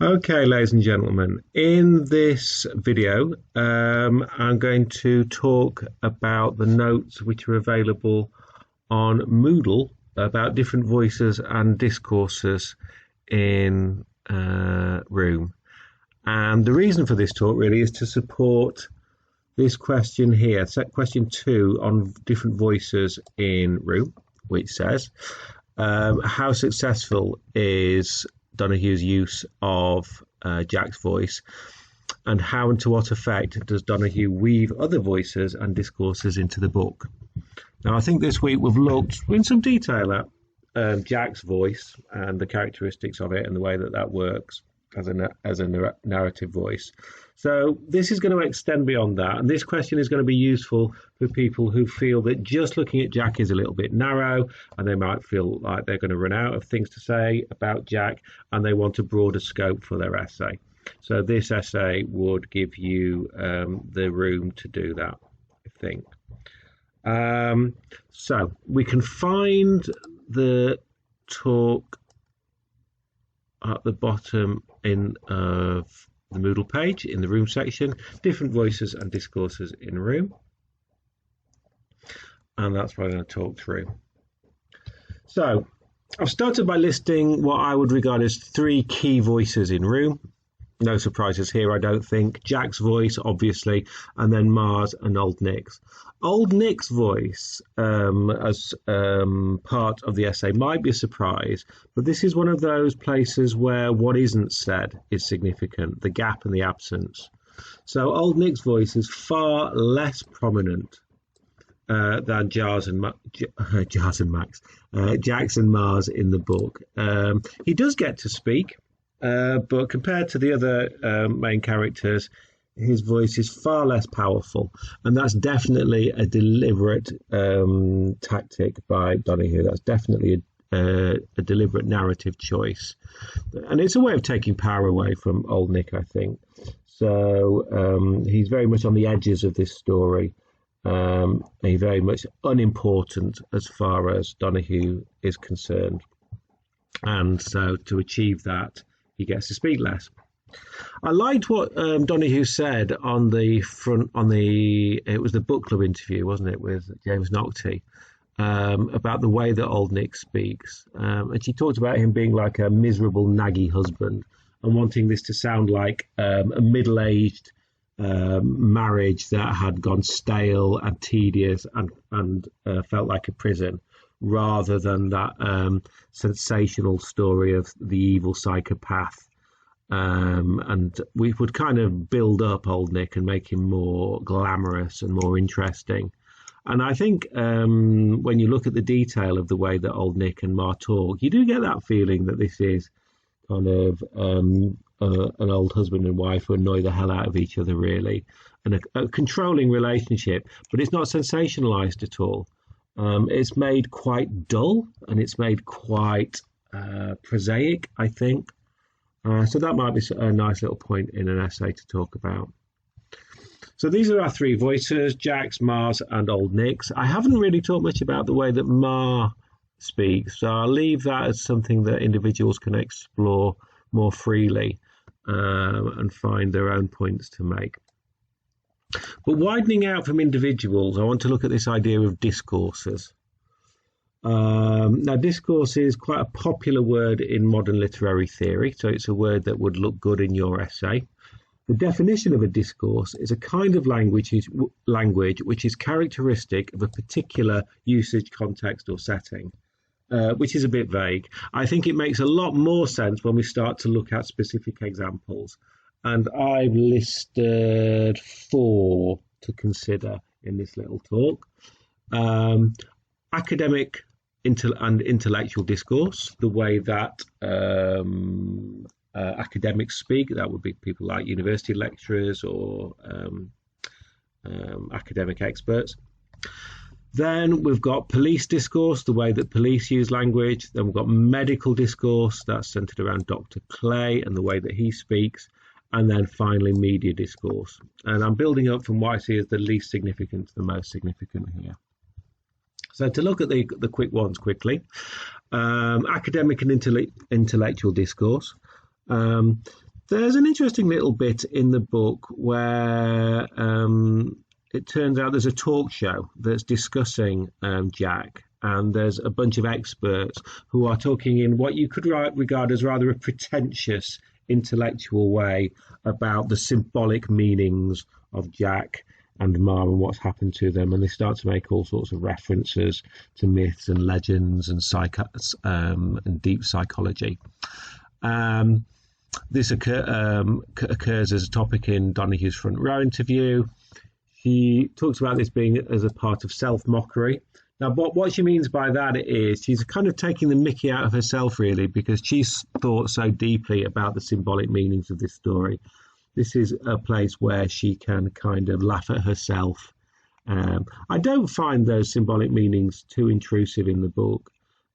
Okay, ladies and gentlemen, in this video, I'm going to talk about the notes which are available on Moodle about different voices and discourses in Room. And the reason for this talk really is to support this question here, question 2 on different voices in Room, which says, how successful is Donohue's use of Jack's voice, and how and to what effect does Donohue weave other voices and discourses into the book? Now, I think this week we've looked in some detail at Jack's voice and the characteristics of it and the way that that works as a narrative voice. So this is going to extend beyond that, and this question is going to be useful for people who feel that just looking at Jack is a little bit narrow, and they might feel like they're going to run out of things to say about Jack, and they want a broader scope for their essay. So this essay would give you the room to do that, I think. So we can find the talk at the bottom of the Moodle page in the Room section, different voices and discourses in Room, and that's what I'm going to talk through. So I've started by listing what I would regard as 3 key voices in Room. No surprises here, I don't think. Jack's voice, obviously, and then Mars and Old Nick's. Old Nick's voice as part of the essay might be a surprise, but this is one of those places where what isn't said is significant, the gap and the absence. So Old Nick's voice is far less prominent than Jack's and Mars in the book. He does get to speak, but compared to the other main characters, his voice is far less powerful, and that's definitely a deliberate tactic by Donohue. That's definitely a deliberate narrative choice, and it's a way of taking power away from Old Nick, I think. So he's very much on the edges of this story. He's very much unimportant as far as Donohue is concerned, and so to achieve that, he gets to speak less. I liked what Donohue said on the front, it was the book club interview, wasn't it, with James Naughtie, about the way that Old Nick speaks. And she talked about him being like a miserable, naggy husband and wanting this to sound like a middle-aged marriage that had gone stale and tedious and felt like a prison, rather than that sensational story of the evil psychopath. And we would kind of build up Old Nick and make him more glamorous and more interesting. And I think when you look at the detail of the way that Old Nick and Ma talk, you do get that feeling that this is kind of an old husband and wife who annoy the hell out of each other, really, and a controlling relationship. But it's not sensationalized at all. It's made quite dull, and it's made quite prosaic, I think. So that might be a nice little point in an essay to talk about. So these are our 3 voices, Jack's, Mars and Old Nick's. I haven't really talked much about the way that Ma speaks, so I'll leave that as something that individuals can explore more freely and find their own points to make. But widening out from individuals, I want to look at this idea of discourses. Now, discourse is quite a popular word in modern literary theory, so it's a word that would look good in your essay. The definition of a discourse is a kind of language which is characteristic of a particular usage, context, or setting, which is a bit vague. I think it makes a lot more sense when we start to look at specific examples, and I've listed 4 to consider in this little talk. Academic and intellectual discourse, the way that academics speak, that would be people like university lecturers or academic experts. Then we've got police discourse, the way that police use language. Then we've got medical discourse, that's centered around Dr. Clay and the way that he speaks. And then finally media discourse. And I'm building up from what I see as the least significant to the most significant here. So to look at the quick ones quickly, academic and intellectual discourse. There's an interesting little bit in the book where it turns out there's a talk show that's discussing Jack, and there's a bunch of experts who are talking in what you could regard as rather a pretentious intellectual way about the symbolic meanings of Jack and Ma and what's happened to them, and they start to make all sorts of references to myths and legends and deep psychology. This occurs as a topic in Donahue's Front Row interview. He talks about this being as a part of self-mockery. Now, what she means by that is she's kind of taking the mickey out of herself, really, because she's thought so deeply about the symbolic meanings of this story. This is a place where she can kind of laugh at herself. I don't find those symbolic meanings too intrusive in the book,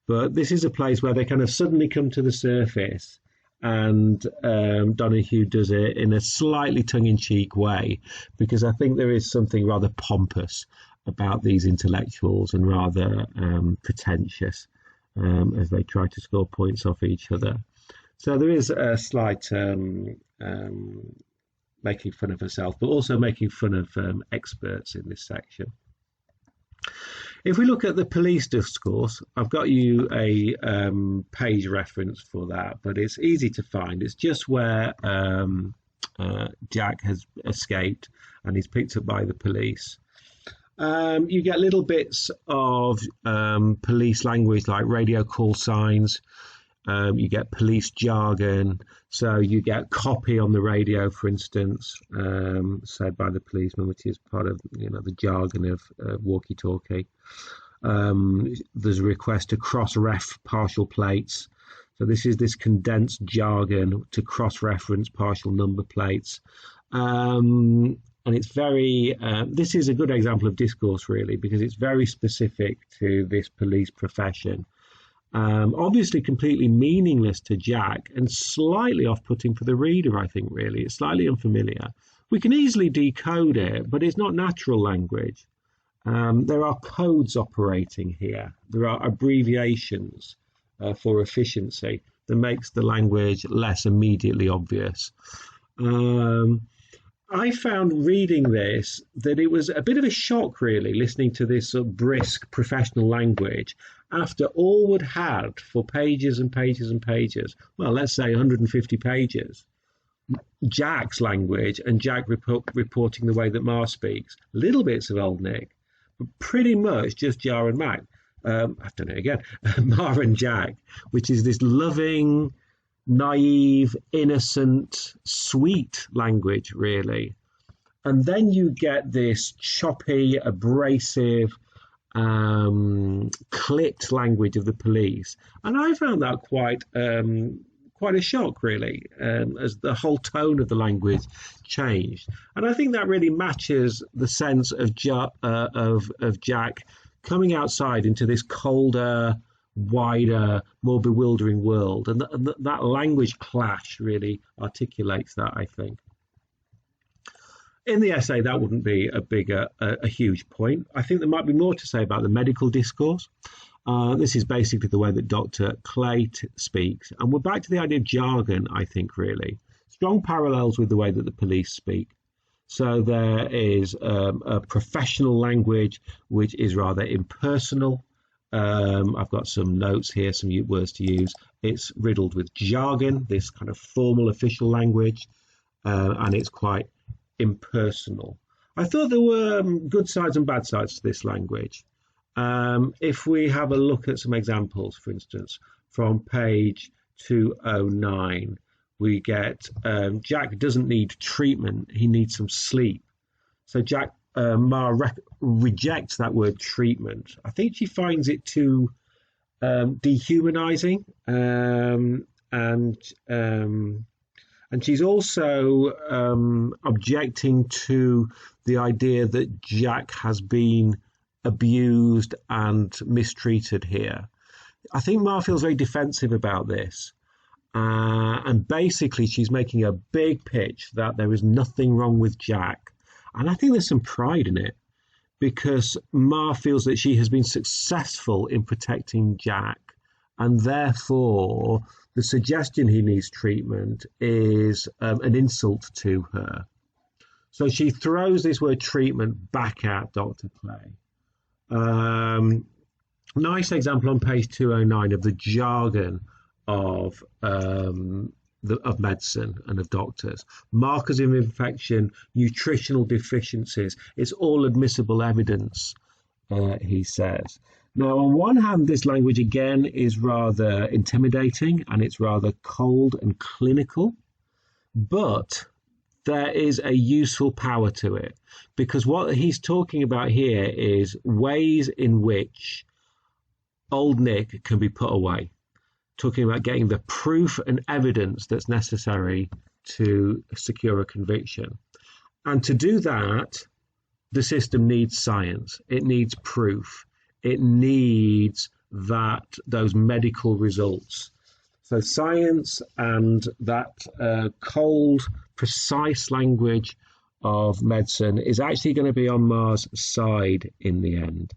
but this is a place where they kind of suddenly come to the surface, and Donahue does it in a slightly tongue-in-cheek way, because I think there is something rather pompous about these intellectuals and rather pretentious as they try to score points off each other. So there is a slight making fun of herself, but also making fun of experts in this section. If we look at the police discourse, I've got you a page reference for that, but it's easy to find. It's just where Jack has escaped and he's picked up by the police. You get little bits of police language like radio call signs. You get police jargon. So you get copy on the radio, for instance, said by the policeman, which is part of the jargon of walkie-talkie. There's a request to cross-ref partial plates. So this is this condensed jargon to cross-reference partial number plates. And it's very, this is a good example of discourse, really, because it's very specific to this police profession. Obviously completely meaningless to Jack and slightly off-putting for the reader, I think, really. It's slightly unfamiliar. We can easily decode it, but it's not natural language. There are codes operating here. There are abbreviations for efficiency that makes the language less immediately obvious. I found reading this that it was a bit of a shock, really, listening to this sort of brisk professional language after Allwood had, for pages and pages and pages, well, let's say 150 pages, Jack's language and Jack reporting the way that Ma speaks, little bits of Old Nick, but pretty much just Jar and Mac. I've done it again. Ma and Jack, which is this loving, naive, innocent, sweet language, really. And then you get this choppy, abrasive, clipped language of the police. And I found that quite a shock, really, as the whole tone of the language changed. And I think that really matches the sense of Jack coming outside into this colder, wider, more bewildering world, and that language clash really articulates that, I think. In the essay, that wouldn't be a huge point. I think there might be more to say about the medical discourse. This is basically the way that Dr. Clay speaks, and we're back to the idea of jargon, I think, really. Strong parallels with the way that the police speak. So there is a professional language which is rather impersonal. I've got some notes here, some words to use. It's riddled with jargon, this kind of formal official language, and it's quite impersonal. I thought there were good sides and bad sides to this language. If we have a look at some examples, for instance, from page 209, we get Jack doesn't need treatment, he needs some sleep. So Ma rejects that word treatment. I think she finds it too dehumanizing, and she's also objecting to the idea that Jack has been abused and mistreated here. I think Ma feels very defensive about this. And basically, she's making a big pitch that there is nothing wrong with Jack. And I think there's some pride in it, because Ma feels that she has been successful in protecting Jack and therefore the suggestion he needs treatment is an insult to her. So she throws this word treatment back at Dr. Clay. Nice example on page 209 of the jargon of medicine and of doctors. Markers of infection, nutritional deficiencies, it's all admissible evidence, he says. Now, on one hand, this language again is rather intimidating and it's rather cold and clinical, but there is a useful power to it, because what he's talking about here is ways in which old Nick can be put away, talking about getting the proof and evidence that's necessary to secure a conviction. And to do that, the system needs science. It needs proof. It needs those medical results. So science and that cold, precise language of medicine is actually going to be on Ma's side in the end.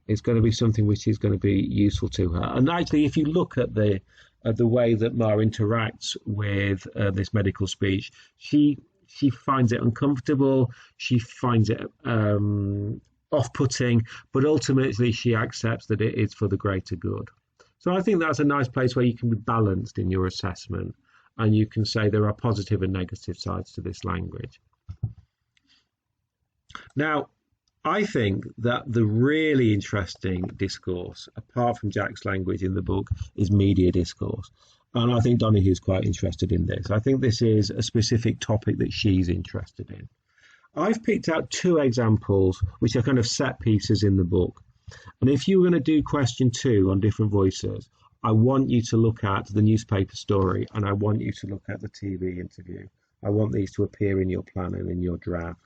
It's going to be something which is going to be useful to her. And actually, if you look at the way that Ma interacts with this medical speech, she finds it uncomfortable. She finds it off-putting, but ultimately she accepts that it is for the greater good. So I think that's a nice place where you can be balanced in your assessment, and you can say there are positive and negative sides to this language. Now, I think that the really interesting discourse, apart from Jack's language in the book, is media discourse. And I think Donohue's quite interested in this. I think this is a specific topic that she's interested in. I've picked out two examples which are kind of set pieces in the book. And if you were going to do question 2 on different voices, I want you to look at the newspaper story and I want you to look at the TV interview. I want these to appear in your plan and in your draft.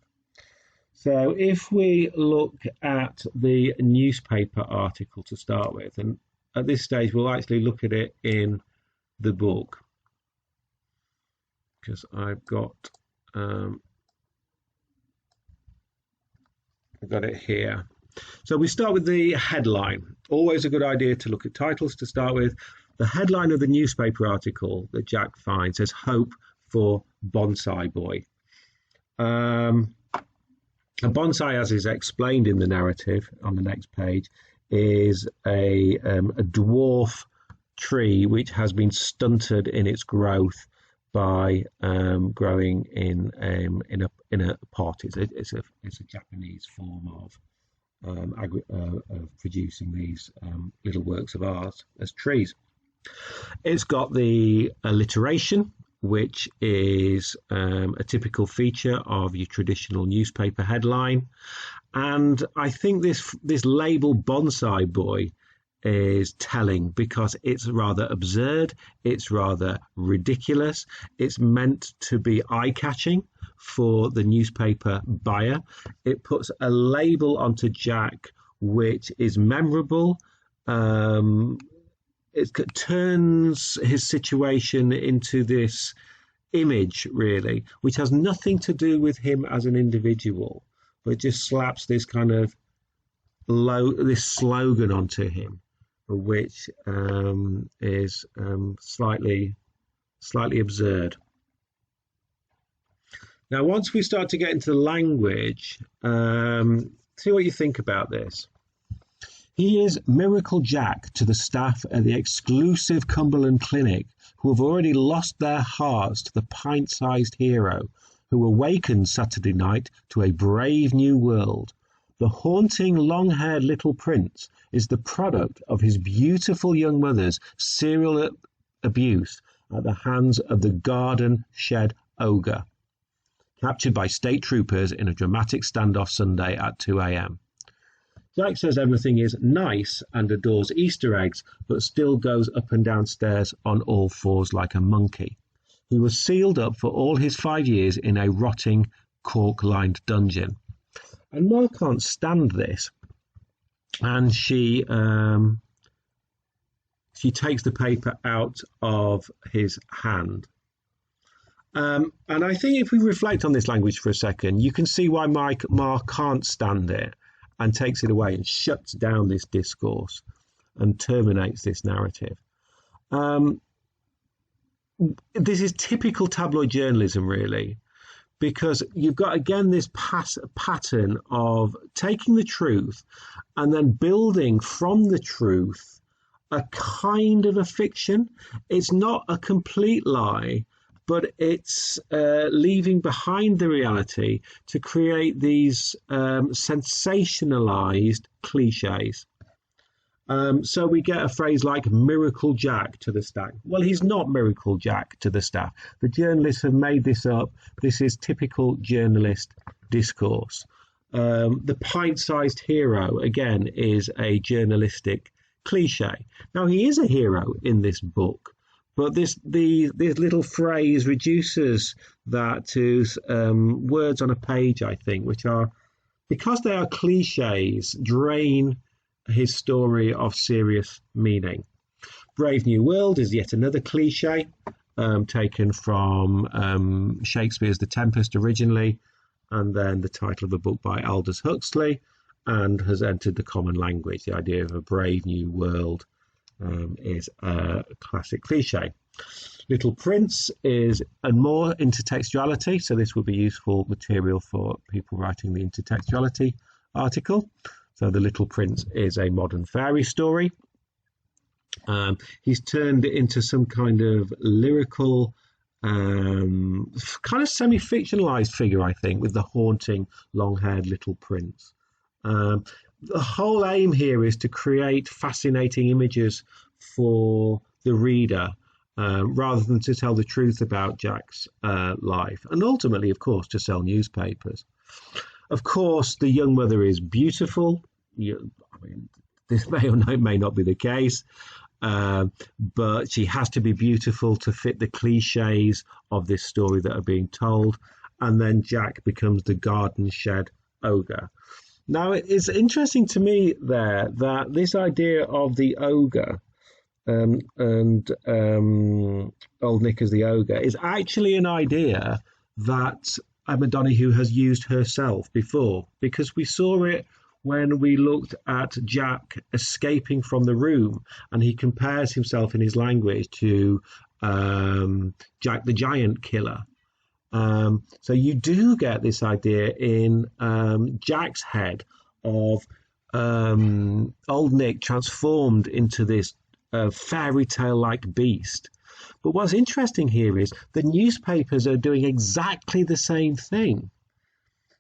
So if we look at the newspaper article to start with, and at this stage we'll actually look at it in the book, because I've got it here. So we start with the headline. Always a good idea to look at titles to start with. The headline of the newspaper article that Jack finds says "Hope for Bonsai Boy." A bonsai, as is explained in the narrative on the next page, is a dwarf tree which has been stunted in its growth by growing in a pot. It's a Japanese form of producing these little works of art as trees. It's got the alliteration, which is a typical feature of your traditional newspaper headline. And I think this label Bonsai Boy is telling, because it's rather absurd, it's rather ridiculous, it's meant to be eye-catching for the newspaper buyer. It puts a label onto Jack which is memorable. It turns his situation into this image, really, which has nothing to do with him as an individual, but just slaps this kind of this slogan onto him, which is slightly absurd. Now, once we start to get into the language, see what you think about this. He is Miracle Jack to the staff at the exclusive Cumberland Clinic, who have already lost their hearts to the pint-sized hero, who awakened Saturday night to a brave new world. The haunting long-haired little prince is the product of his beautiful young mother's serial abuse at the hands of the garden shed ogre, captured by state troopers in a dramatic standoff Sunday at 2 a.m. Jack says everything is nice and adores Easter eggs, but still goes up and down stairs on all fours like a monkey. He was sealed up for all his 5 years in a rotting, cork-lined dungeon. And Ma can't stand this, and she takes the paper out of his hand. And I think if we reflect on this language for a second, you can see why Ma can't stand it and takes it away and shuts down this discourse. and terminates this narrative. This is typical tabloid journalism, really, because you've got, again, this pattern of taking the truth and then building from the truth a kind of a fiction. It's not a complete lie, but it's leaving behind the reality to create these sensationalized cliches. So we get a phrase like Miracle Jack to the staff. Well, he's not Miracle Jack to the staff. The journalists have made this up. This is typical journalist discourse. The pint-sized hero, again, is a journalistic cliche. Now, he is a hero in this book, but this little phrase reduces that to words on a page, I think, which are, because they are cliches, drain his story of serious meaning. Brave New World is yet another cliche, taken from Shakespeare's The Tempest originally, and then the title of the book by Aldous Huxley, and has entered the common language. The idea of a brave new world is a classic cliche. Little Prince is more intertextuality, so this would be useful material for people writing the intertextuality article. So The Little Prince is a modern fairy story. He's turned it into some kind of lyrical, kind of semi-fictionalized figure, I think, with the haunting long-haired little prince. The whole aim here is to create fascinating images for the reader, rather than to tell the truth about Jack's life, and ultimately, of course, to sell newspapers. Of course, the young mother is beautiful. This may or may not be the case, but she has to be beautiful to fit the cliches of this story that are being told. And then Jack becomes the garden shed ogre. Now, it's interesting to me there that this idea of the ogre and Old Nick as the ogre is actually an idea that Emma Donoghue has used herself before, because we saw it when we looked at Jack escaping from the room, and he compares himself in his language to Jack the Giant Killer. So you do get this idea in Jack's head of Old Nick transformed into this fairy tale-like beast. But what's interesting here is the newspapers are doing exactly the same thing.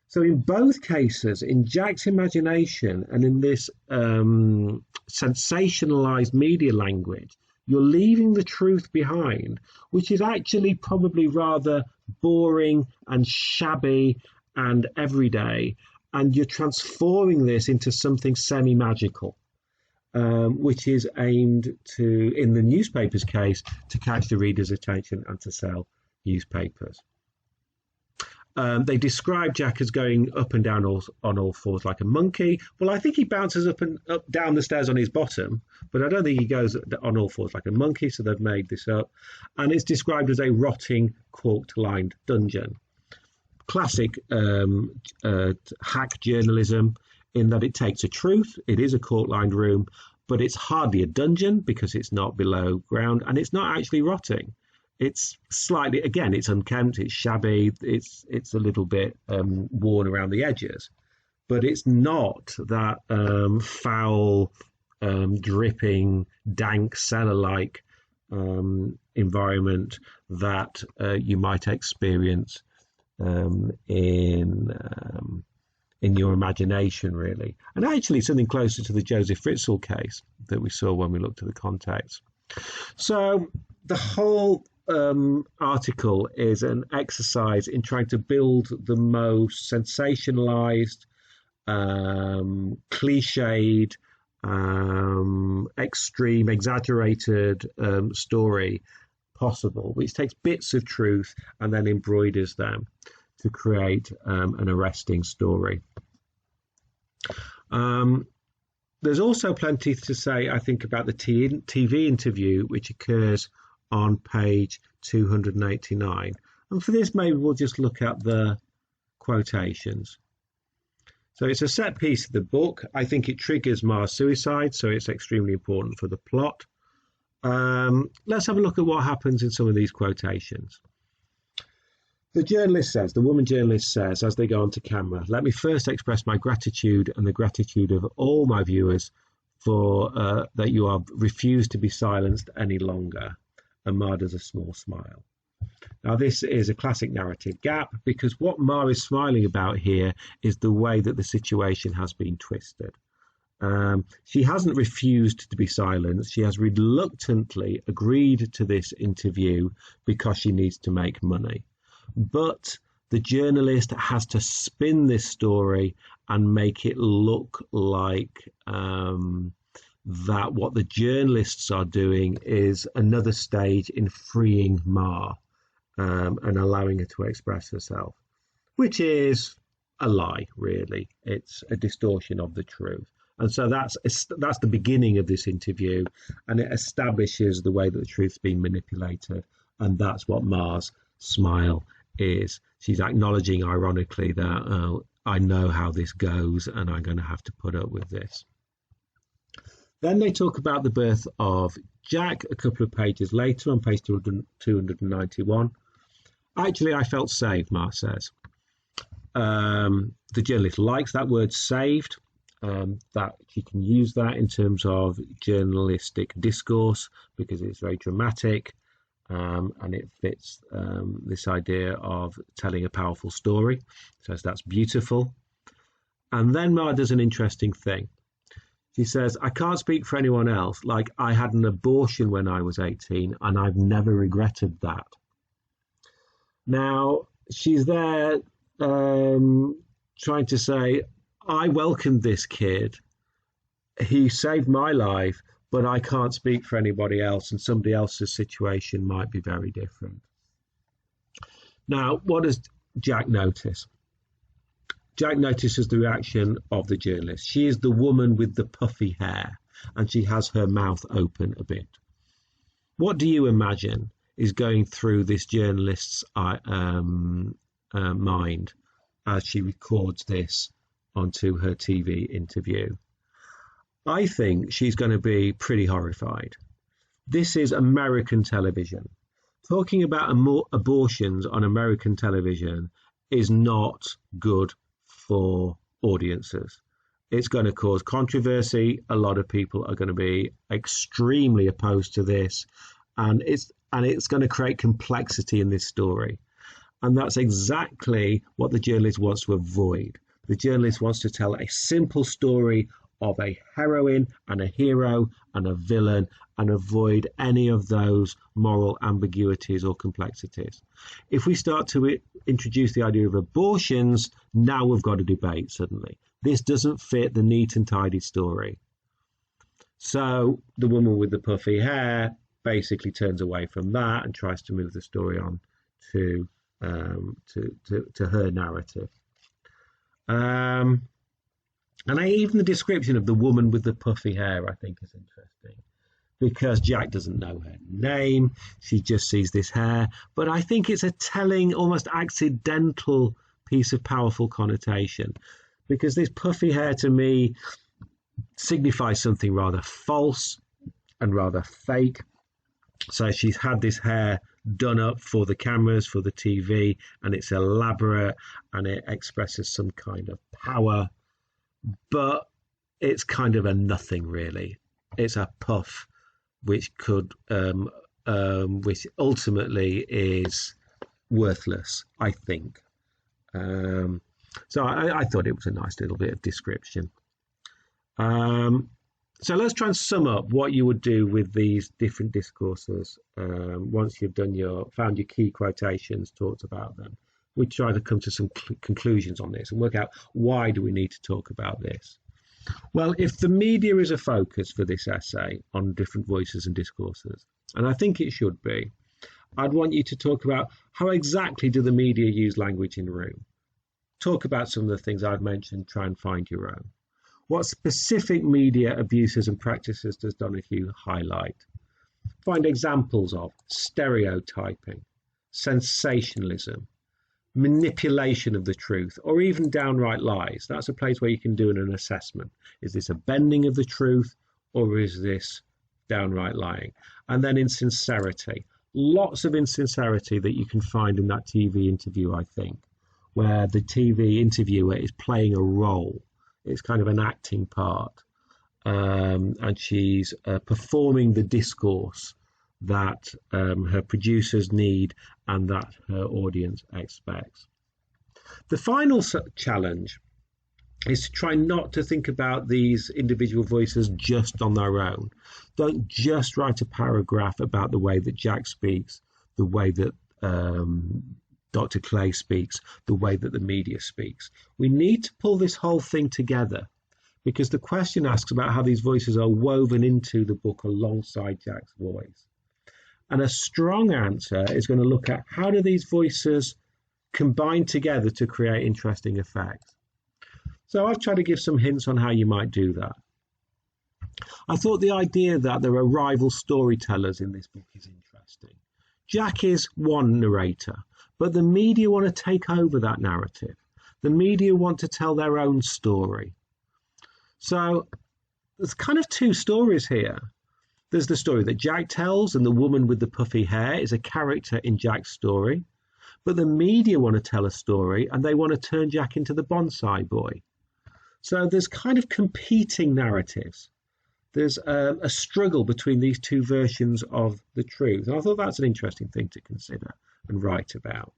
So in both cases, in Jack's imagination and in this sensationalized media language, you're leaving the truth behind, which is actually probably rather boring and shabby and everyday, and you're transforming this into something semi-magical. Which is aimed to, in the newspaper's case, to catch the reader's attention and to sell newspapers. They describe Jack as going up and down on all fours like a monkey. Well, I think he bounces up and up down the stairs on his bottom, but I don't think he goes on all fours like a monkey, so they've made this up. And it's described as a rotting, cork-lined dungeon. Classic hack journalism, in that it takes a truth, it is a cork-lined room, but it's hardly a dungeon because it's not below ground, and it's not actually rotting. It's slightly, again, it's unkempt, it's shabby, it's a little bit worn around the edges, but it's not that foul, dripping, dank, cellar-like environment that you might experience in your imagination, really. And actually something closer to the Joseph Fritzl case that we saw when we looked at the context. So the whole article is an exercise in trying to build the most sensationalized, cliched, extreme, exaggerated story possible, which takes bits of truth and then embroiders them to create an arresting story. There's also plenty to say, I think, about the TV interview, which occurs on page 289. And for this, maybe we'll just look at the quotations. So it's a set piece of the book. I think it triggers Mars' suicide, so it's extremely important for the plot. Let's have a look at what happens in some of these quotations. The woman journalist says, as they go onto camera, "Let me first express my gratitude and the gratitude of all my viewers for that you have refused to be silenced any longer." And Ma does a small smile. Now, this is a classic narrative gap, because what Ma is smiling about here is the way that the situation has been twisted. She hasn't refused to be silenced. She has reluctantly agreed to this interview because she needs to make money. But the journalist has to spin this story and make it look like that what the journalists are doing is another stage in freeing Ma and allowing her to express herself, which is a lie, really. It's a distortion of the truth. And so that's the beginning of this interview, and it establishes the way that the truth's been manipulated, and that's what Ma's smile is. She's acknowledging, ironically, that I know how this goes and I'm going to have to put up with this. Then they talk about the birth of Jack a couple of pages later on page 291. "Actually, I felt saved," Ma says. The journalist likes that word saved, that she can use that in terms of journalistic discourse because it's very dramatic. And it fits this idea of telling a powerful story. So that's beautiful. And then Ma does an interesting thing. She says, "I can't speak for anyone else. Like, I had an abortion when I was 18 and I've never regretted that." Now, she's there trying to say, I welcomed this kid. He saved my life, but I can't speak for anybody else, and somebody else's situation might be very different. Now, what does Jack notice? Jack notices the reaction of the journalist. She is the woman with the puffy hair, and she has her mouth open a bit. What do you imagine is going through this journalist's mind as she records this onto her TV interview? I think she's going to be pretty horrified. This is American television. Talking about abortions on American television is not good for audiences. It's going to cause controversy. A lot of people are going to be extremely opposed to this, and it's going to create complexity in this story. And that's exactly what the journalist wants to avoid. The journalist wants to tell a simple story of a heroine and a hero and a villain and avoid any of those moral ambiguities or complexities. If we start to introduce the idea of abortions, now we've got a debate suddenly. This doesn't fit the neat and tidy story. So the woman with the puffy hair basically turns away from that and tries to move the story on to her narrative. And even the description of the woman with the puffy hair, I think, is interesting, because Jack doesn't know her name. She just sees this hair. But I think it's a telling, almost accidental piece of powerful connotation, because this puffy hair to me signifies something rather false and rather fake. So she's had this hair done up for the cameras, for the TV, and it's elaborate and it expresses some kind of power. But it's kind of a nothing, really. It's a puff, which ultimately is worthless, I think. So I thought it was a nice little bit of description. So let's try and sum up what you would do with these different discourses once you've found your key quotations, talked about them. We try to come to some conclusions on this and work out, why do we need to talk about this? Well, if the media is a focus for this essay on different voices and discourses, and I think it should be, I'd want you to talk about how exactly do the media use language in room. Talk about some of the things I've mentioned, try and find your own. What specific media abuses and practices does Donoghue highlight? Find examples of stereotyping, sensationalism, manipulation of the truth, or even downright lies. That's a place where you can do an assessment. Is this a bending of the truth, or is this downright lying? And then insincerity. Lots of insincerity that you can find in that TV interview, I think, where the TV interviewer is playing a role. It's kind of an acting part. And she's performing the discourse that her producers need and that her audience expects. The final challenge is to try not to think about these individual voices just on their own. Don't just write a paragraph about the way that Jack speaks, the way that Dr. Clay speaks, the way that the media speaks. We need to pull this whole thing together, because the question asks about how these voices are woven into the book alongside Jack's voice. And a strong answer is going to look at how do these voices combine together to create interesting effects. So I've tried to give some hints on how you might do that. I thought the idea that there are rival storytellers in this book is interesting. Jack is one narrator, but the media want to take over that narrative. The media want to tell their own story. So there's kind of two stories here. There's the story that Jack tells, and the woman with the puffy hair is a character in Jack's story. But the media want to tell a story, and they want to turn Jack into the bonsai boy. So there's kind of competing narratives. There's a struggle between these two versions of the truth. And I thought that's an interesting thing to consider and write about.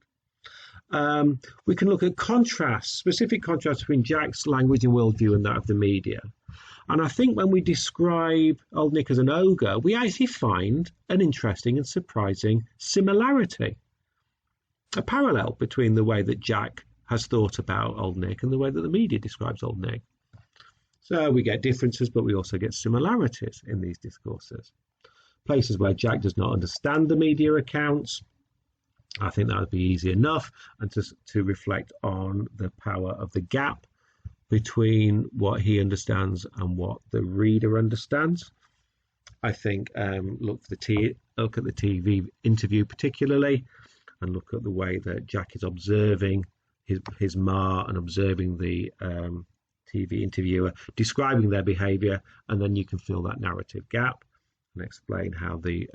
We can look at contrasts, specific contrasts between Jack's language and worldview and that of the media. And I think when we describe Old Nick as an ogre, we actually find an interesting and surprising similarity, a parallel between the way that Jack has thought about Old Nick and the way that the media describes Old Nick. So we get differences, but we also get similarities in these discourses. Places where Jack does not understand the media accounts, I think that would be easy enough, and to reflect on the power of the gap between what he understands and what the reader understands. I think look at the TV interview particularly, and look at the way that Jack is observing his ma and observing the TV interviewer, describing their behaviour, and then you can fill that narrative gap and explain how the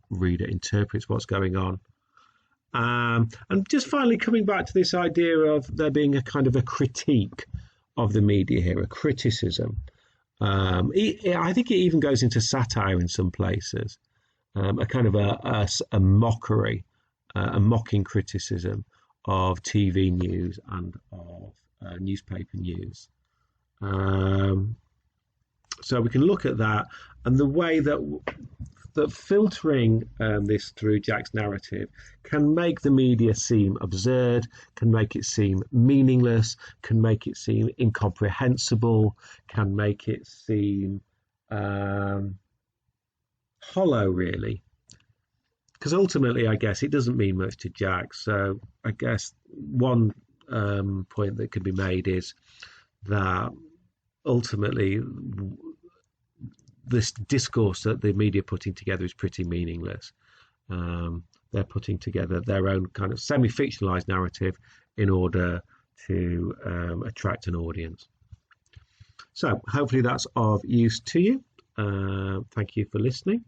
reader interprets what's going on. And just finally coming back to this idea of there being a kind of a critique of the media here, a criticism. I think it even goes into satire in some places, a kind of a mockery, a mocking criticism of TV news and of newspaper news. So we can look at that, and the way that filtering this through Jack's narrative can make the media seem absurd, can make it seem meaningless, can make it seem incomprehensible, can make it seem hollow, really. Because ultimately, I guess, it doesn't mean much to Jack. So I guess one point that could be made is that ultimately this discourse that the media are putting together is pretty meaningless. They're putting together their own kind of semi-fictionalized narrative in order to attract an audience. So hopefully that's of use to you. Thank you for listening,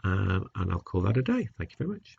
and I'll call that a day. Thank you very much.